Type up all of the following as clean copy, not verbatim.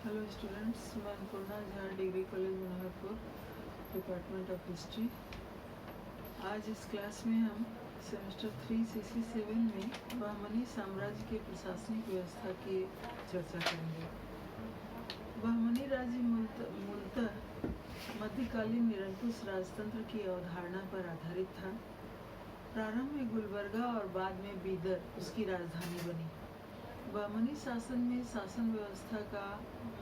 Hello students, मैं Annapurna Jha, degree college Manoharpur, department of history. आज इस क्लास में हम सेमेस्टर 3 CC 7 में बहमनी साम्राज्य के प्रशासनिक व्यवस्था की चर्चा करेंगे। बहमनी राज्य मूलतः मध्यकालीन निरंकुश राजतंत्र की अवधारणा पर आधारित था। प्रारंभ में गुलबर्गा और बाद में बीदर उसकी राजधानी बनी। बहमनी शासन में शासन व्यवस्था का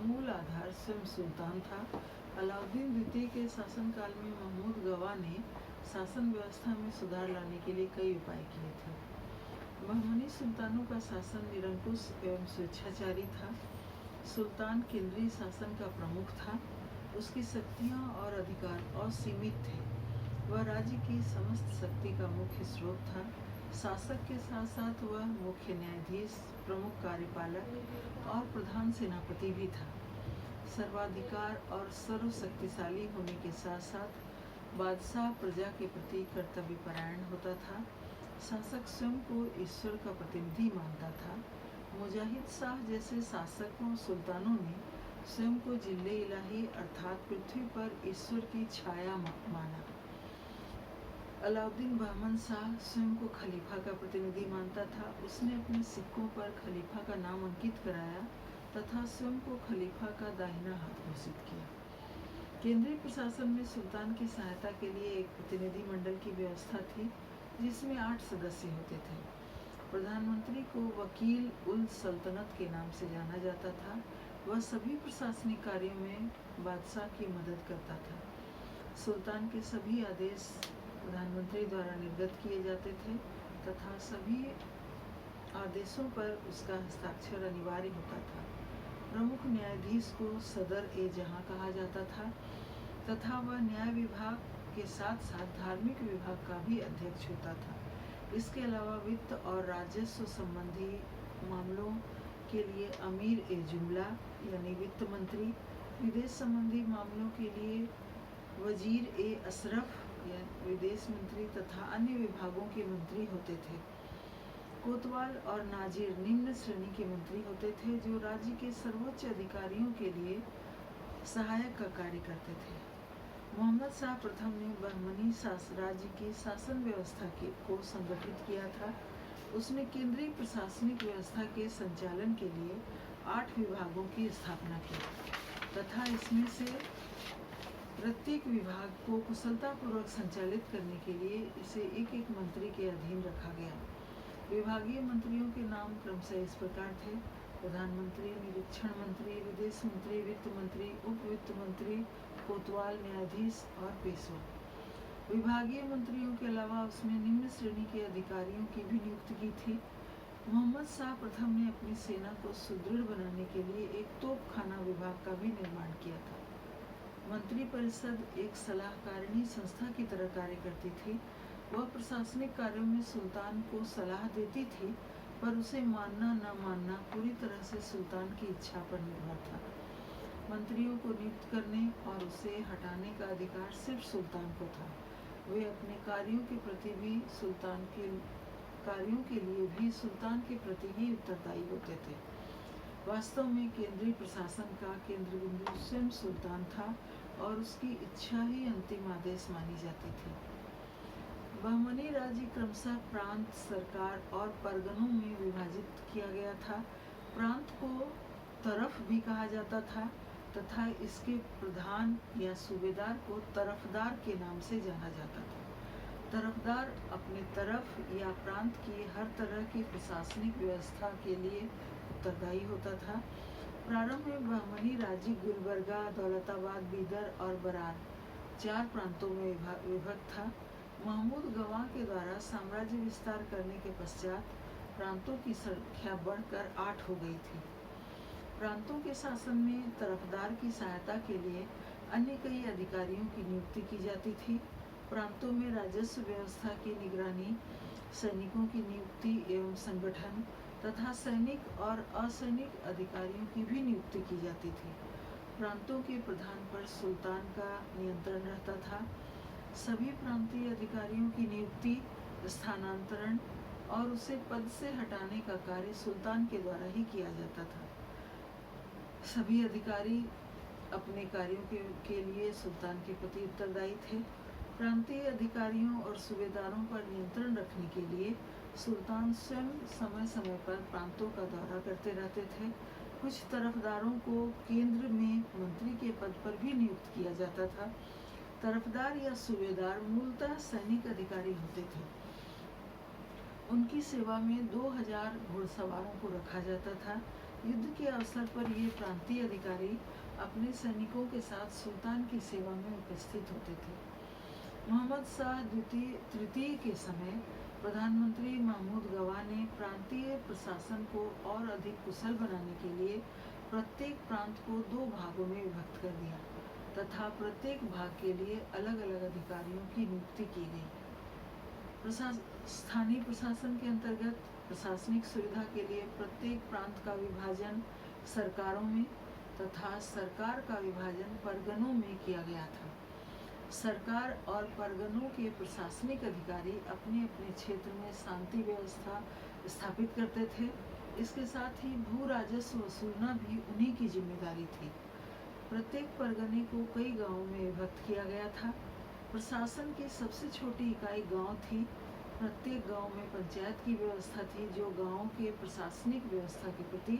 मूल आधार स्वयं सुल्तान था। अलाउद्दीन द्वितीय के शासनकाल में महमूद गवा ने शासन व्यवस्था में सुधार लाने के लिए कई उपाय किए थे। बहमनी सुल्तानों का शासन निरंकुश एवं स्वेच्छाचारी था। सुल्तान केंद्रीय शासन का प्रमुख था। उसकी शक्तियाँ और अधिकार असीमित थे। वह राज्य की समस्त शक्ति का मुख्य स्रोत था। शासक के साथ साथ वह मुख्य न्यायाधीश, प्रमुख कार्यपालक और प्रधान सेनापति भी था। सर्वाधिकार और सर्वशक्तिशाली होने के साथ साथ बादशाह प्रजा के प्रति कर्तव्यपरायण होता था। शासक स्वयं को ईश्वर का प्रतिनिधि मानता था। मुजाहिद शाह जैसे शासकों सुल्तानों ने स्वयं को जिल्ले इलाही अर्थात पृथ्वी पर ईश्वर की छाया माना। अलाउद्दीन बहमन शाह स्वयं को खलीफा का प्रतिनिधि मानता था। उसने अपने सिक्कों पर खलीफा का नाम अंकित कराया तथा स्वयं को खलीफा का दाहिना हाथ घोषित किया। केंद्रीय प्रशासन में सुल्तान की सहायता के लिए एक प्रतिनिधि मंडल की व्यवस्था थी, जिसमें 8 सदस्य होते थे। प्रधानमंत्री को वकील उल सल्तनत के नाम से जाना जाता था। वह सभी प्रशासनिक कार्यों में बादशाह की मदद करता था। सुल्तान के सभी आदेश प्रधानमंत्री द्वारा निर्गत किए जाते थे तथा सभी आदेशों पर उसका हस्ताक्षर अनिवार्य होता था। प्रमुख न्यायाधीश को सदर ए जहां कहा जाता था तथा वह न्याय विभाग के साथ साथ धार्मिक विभाग का भी अध्यक्ष होता था। इसके अलावा वित्त और राजस्व संबंधी मामलों के लिए अमीर ए जुमला यानी वित्त मंत्री, विदेश संबंधी मामलों के लिए वजीर ए अशरफ या विदेश मंत्री तथा अन्य विभागों के मंत्री होते थे। कोतवाल और नाजिर निम्न श्रेणी के मंत्री होते थे, जो राज्य के सर्वोच्च अधिकारियों के लिए सहायक का कार्य करते थे। मोहम्मद शाह प्रथम ने बहमनी राज्य की शासन व्यवस्था को संगठित किया था। उसने केंद्रीय प्रशासनिक व्यवस्था के संचालन के लिए 8 विभागों की स्थापना की तथा इसमें से प्रत्येक विभाग को कुशलतापूर्वक संचालित करने के लिए इसे एक एक मंत्री के अधीन रखा गया। विभागीय मंत्रियों के नाम क्रमशः इस प्रकार थे: प्रधानमंत्री, निरीक्षण मंत्री, विदेश मंत्री, वित्त मंत्री, उप वित्त मंत्री, कोतवाल, न्यायाधीश और पेशवा। विभागीय मंत्रियों के अलावा उसने निम्न श्रेणी के अधिकारियों की भी नियुक्ति की थी। मोहम्मद शाह प्रथम ने अपनी सेना को सुदृढ़ बनाने के लिए एक तोपखाना विभाग का भी निर्माण किया था। मंत्री परिषद एक सलाहकारिणी संस्था की तरह कार्य करती थी। वह प्रशासनिक कार्यों में सुल्तान को सलाह देती थी, पर उसे मानना न मानना पूरी तरह से सुल्तान की इच्छा पर निर्भर था। मंत्रियों को नियुक्त करने और उसे हटाने का अधिकार सिर्फ सुल्तान को था। वे अपने कार्यों के प्रति भी सुल्तान के प्रति ही उत्तरदायी होते थे। वास्तव में केंद्रीय प्रशासन का केंद्र बिंदु स्वयं सुल्तान था और उसकी इच्छा ही अंतिम आदेश मानी जाती थी। बहमनी राज्य क्रमशः प्रांत, सरकार और परगनों में विभाजित किया गया था। प्रांत को तरफ भी कहा जाता था तथा इसके प्रधान या सूबेदार को तरफदार के नाम से जाना जाता था। तरफदार अपने तरफ या प्रांत की हर तरह की प्रशासनिक व्यवस्था के लिए उत्तरदायी होता था। प्रारंभ में बहमनी राज्य गुलबर्गा, दौलताबाद, बीदर और बरार 4 प्रांतों में विभक्त था। महमूद गवा के द्वारा साम्राज्य विस्तार करने के पश्चात प्रांतों की संख्या बढ़कर 8 हो गई थी। प्रांतों के शासन में तरफदार की सहायता के लिए अन्य कई अधिकारियों की नियुक्ति की जाती थी। प्रांतों में राजस्व व्यवस्था की निगरानी, सैनिकों की नियुक्ति एवं संगठन तथा सैनिक और असैनिक अधिकारियों की भी नियुक्ति की जाती थी। प्रांतों के प्रधान पर सुल्तान का नियंत्रण रहता था। सभी प्रांतीय अधिकारियों की नियुक्ति, स्थानांतरण और उसे पद से हटाने का कार्य सुल्तान के द्वारा ही किया जाता था। सभी अधिकारी अपने कार्यों के लिए सुल्तान के प्रति उत्तरदायी थे। प्रांतीय अधिकारियों और सूबेदारों पर नियंत्रण रखने के लिए सुल्तान स्वयं समय समय पर प्रांतों का दौरा करते रहते थे। कुछ तरफदारों को केंद्र में मंत्री के पद पर भी नियुक्त किया जाता था। तरफदार या सूबेदार मूलतः सैनिक अधिकारी होते थे। उनकी सेवा में 2000 घुड़सवारों को रखा जाता था। युद्ध के अवसर पर ये प्रांतीय अधिकारी अपने सैनिकों के साथ सुल्तान की सेवा में उपस्थित होते थे। मोहम्मद शाह तृतीय के समय प्रधानमंत्री महमूद गवा ने प्रांतीय प्रशासन को और अधिक कुशल बनाने के लिए प्रत्येक प्रांत को 2 भागों में विभक्त कर दिया तथा प्रत्येक भाग के लिए अलग अलग अधिकारियों की नियुक्ति की गई। स्थानीय प्रशासन के अंतर्गत प्रशासनिक सुविधा के लिए प्रत्येक प्रांत का विभाजन सरकारों में तथा सरकार का विभाजन परगनों में किया गया था। सरकार और परगनों के प्रशासनिक अधिकारी अपने अपने क्षेत्र में शांति व्यवस्था स्थापित करते थे। इसके साथ ही भू राजस्व वसूलना भी उन्हीं की जिम्मेदारी थी। प्रत्येक परगने को कई गांवों में विभक्त किया गया था। प्रशासन की सबसे छोटी इकाई गांव थी। प्रत्येक गांव में पंचायत की व्यवस्था थी जो गांव के प्रशासनिक व्यवस्था के प्रति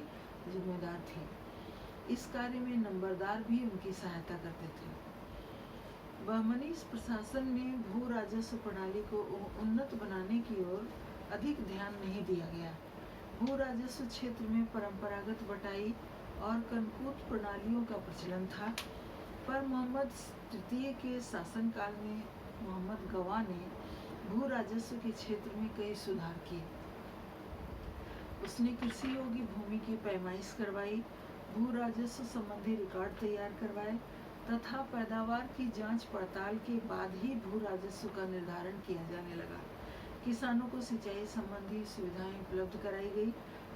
जिम्मेदार थी। इस कार्य में नंबरदार भी उनकी सहायता करते थे। बहमनी प्रशासन में भू राजस्व प्रणाली को उन्नत बनाने की ओर अधिक ध्यान नहीं दिया गया। भू राजस्व क्षेत्र में परंपरागत बटाई और कनकूट प्रणालियों का प्रचलन था, पर मोहम्मद तृतीय के शासनकाल में मोहम्मद गवा ने भू राजस्व के क्षेत्र में कई सुधार किए। उसने कृषि योग्य भूमि की पैमाइश करवाई, भू राजस्व संबंधी रिकॉर्ड तैयार करवाए तथा पैदावार की जांच पड़ताल के बाद ही भू राजस्व का निर्धारण किया जाने लगा। किसानों को सिंचाई संबंधी सुविधाएं उपलब्ध कराई गई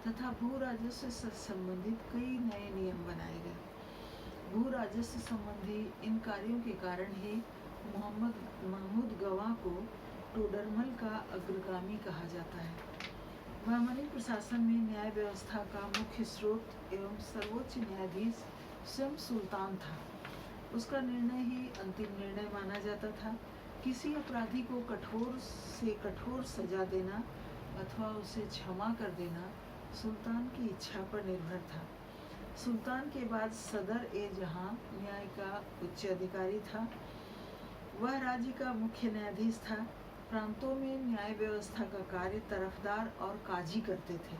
तथा भू राजस्व से संबंधित कई नए नियम बनाए गए। भू राजस्व संबंधी इन कार्यों के कारण ही महमूद गवा को टोडरमल का अग्रगामी कहा जाता है। बहमनी प्रशासन में न्याय व्यवस्था का मुख्य स्रोत एवं सर्वोच्च न्यायाधीश स्वयं सुल्तान था। उसका निर्णय ही अंतिम निर्णय माना जाता था। किसी अपराधी को कठोर से कठोर सजा देना अथवा उसे क्षमा कर देना सुल्तान की इच्छा पर निर्भर था। सुल्तान के बाद सदर ए जहां न्याय का उच्च अधिकारी था। वह राज्य का मुख्य न्यायाधीश था। प्रांतों में न्याय व्यवस्था का कार्य तरफदार और काजी करते थे।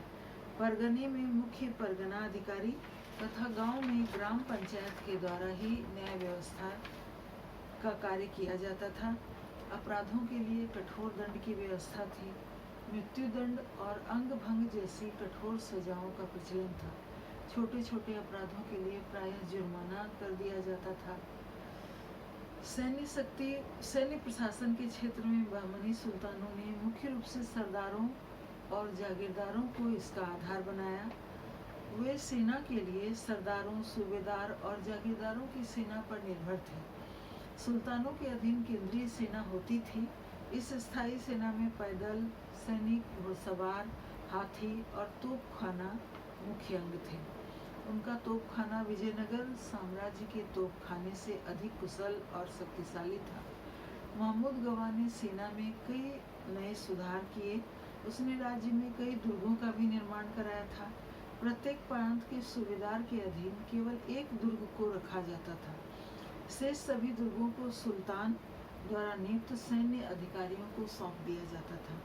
परगने में मुख्य परगना अधिकारी तथा गांव में ग्राम पंचायत के द्वारा ही न्याय व्यवस्था का कार्य किया जाता था। अपराधों के लिए कठोर दंड की व्यवस्था थी। मृत्युदंड और अंग भंग जैसी कठोर सजाओं का प्रचलन था। छोटे छोटे अपराधों के लिए प्रायः जुर्माना कर दिया जाता था। सैन्य प्रशासन के क्षेत्र में बहमनी सुल्तानों ने मुख्य रूप से सरदारों और जागीरदारों को इसका आधार बनाया। वे सेना के लिए सरदारों, सूबेदार और जागीरदारों की सेना पर निर्भर थे। सुल्तानों के अधीन केंद्रीय सेना होती थी। इस स्थायी सेना में पैदल सैनिक, घुड़सवार, हाथी और तोपखाना मुख्य अंग थे। उनका तोपखाना विजयनगर साम्राज्य के तोपखाने से अधिक कुशल और शक्तिशाली था। महमूद गवा ने सेना में कई नए सुधार किए। उसने राज्य में कई दुर्गों का भी निर्माण कराया था। प्रत्येक प्रांत के सूबेदार के अधीन केवल एक दुर्ग को रखा जाता था। शेष सभी दुर्गों को सुल्तान द्वारा नियुक्त सैन्य अधिकारियों को सौंप दिया जाता था।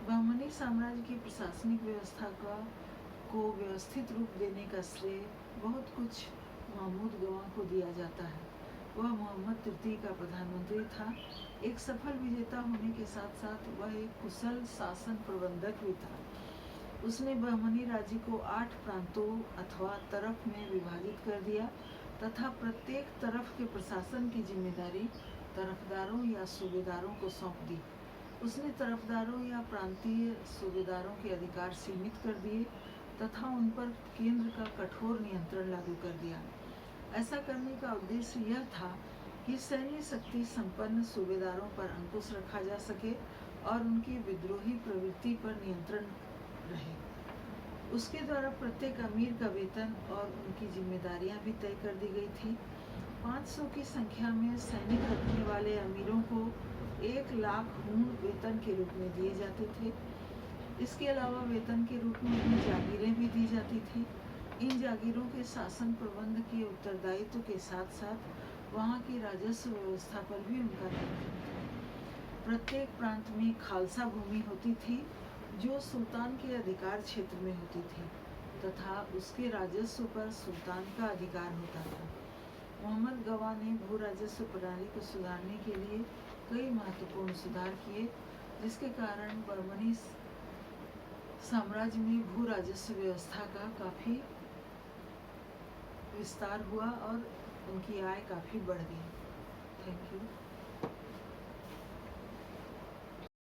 बहमनी साम्राज्य की प्रशासनिक व्यवस्था को व्यवस्थित रूप देने का श्रेय बहुत कुछ महमूद गवा को दिया जाता है। वह मोहम्मद तृतीय का प्रधानमंत्री था। एक सफल विजेता होने के साथ साथ वह एक कुशल शासन प्रबंधक भी था। उसने बहमनी राज्य को 8 प्रांतों अथवा तरफ में विभाजित कर दिया तथा प्रत्येक तरफ के प्रशासन की जिम्मेदारी तरफदारों या सूबेदारों को सौंप दी। उसने तरफदारों या प्रांतीय सूबेदारों के अधिकार सीमित कर दिए तथा उन पर केंद्र का कठोर नियंत्रण लागू कर दिया। ऐसा करने का उद्देश्य यह था कि सैन्य शक्ति संपन्न सूबेदारों पर अंकुश रखा जा सके और उनकी विद्रोही प्रवृत्ति पर नियंत्रण रहे। उसके द्वारा प्रत्येक अमीर का वेतन और उनकी जिम्मेदारियां भी तय कर दी गई थी। 500 की संख्या में सैनिक रखने वाले अमीरों को 1 लाख हूण वेतन के रूप में दिए जाते थे। इसके अलावा वेतन के रूप में उन्हें जागीरें भी दी जाती थी। इन जागीरों के शासन प्रबंध के उत्तरदायित्व के साथ साथ वहाँ की राजस्व व्यवस्था पर भी उनका नियंत्रण था। प्रत्येक प्रांत में खालसा भूमि होती थी जो सुल्तान के अधिकार क्षेत्र में होती थी तथा उसके राजस्व पर सुल्तान का अधिकार होता था। मोहम्मद गवा ने भू राजस्व प्रणाली को सुधारने के लिए कई महत्वपूर्ण सुधार किए, जिसके कारण बर्मनी साम्राज्य में भू राजस्व व्यवस्था का काफ़ी विस्तार हुआ और उनकी आय काफ़ी बढ़ गई। Thank you.